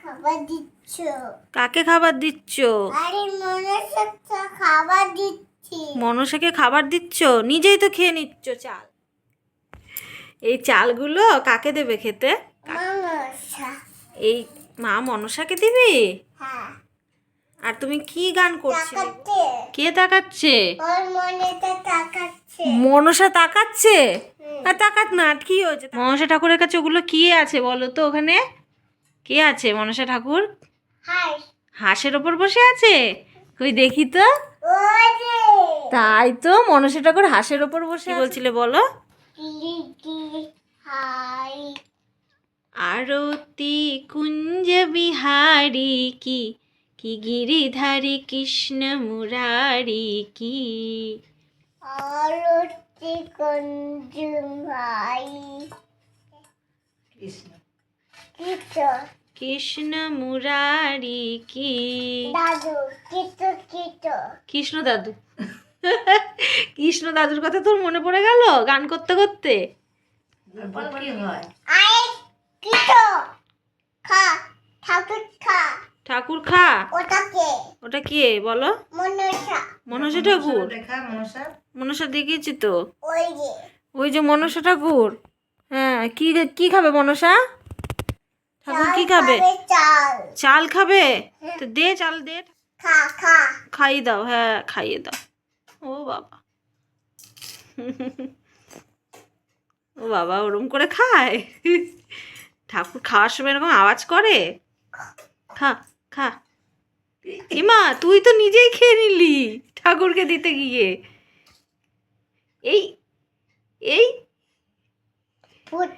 খাবার দিচ্ছ? কাকে খাবার দিচ্ছ? আরে মনসাকে খাবার দিচ্ছি। মনসাকে খাবার দিচ্ছ? নিজেই তো খেয়ে নিচ্ছ চাল। এই চালগুলো কাকে দেবে খেতে? মনসা। এই মা মনসাকে দিবি? হ্যাঁ। আর তুমি কি গান করছিলে? তাকাচ্ছে। কে তাকাচ্ছে? ওর মনেতে তাকাচ্ছে। মনসা তাকাচ্ছে? আর তাকাক না, কি হয়েছে? মনসা ঠাকুরের কাছে ওগুলো কি আছে বলো তো? ওখানে কে আছে মনসা ঠাকুর? হাই। হাঁসের ওপর বসে আছে? কই দেখি তো। ওই যে। তাই তো, মনসা ঠাকুর হাঁসের ওপর বসে কি বলছিলে বলো? লিলি হাই। আরতি কুঞ্জ বিহারি কি, কি গিরিধারী কৃষ্ণ মুরারি কি। আরতি কঞ্জুম হাই। কৃষ্ণ কৃষ্ণ কৃষ্ণ মুরারি কি। দাদু কৃষ্ণ কৃষ্ণ। কৃষ্ণ দাদু। কৃষ্ণ দাদুর কথা তোর মনে পড়ে গেল গান করতে করতে? গোপাল কি হয়? আই কৃষ্ণ খা ঠাকুর খা। ঠাকুর খা? ওটাকে ওটা কে বলো? মনসা। মনসা ঠাকুর? দেখা মনসা। মনসা দেখেছি তো। ওই যে। ওই যে মনসা ঠাকুর। হ্যাঁ, কি কি খাবে মনসা ঠাকুর? কি খাবে? চাল। চাল খাবে? তো দে চাল দে, খা খা। খাইয়ে দাও। হ্যাঁ, খাইয়ে দাও। ও বাবা। ও বাবা, ওরম করে খায়? ঠাকুর খাওয়ার সময় এরকম আওয়াজ করে? খা খা। ইমা, তুই তো নিজেই খেয়ে নিলি ঠাকুরকে দিতে গিয়ে। এই এই ফুট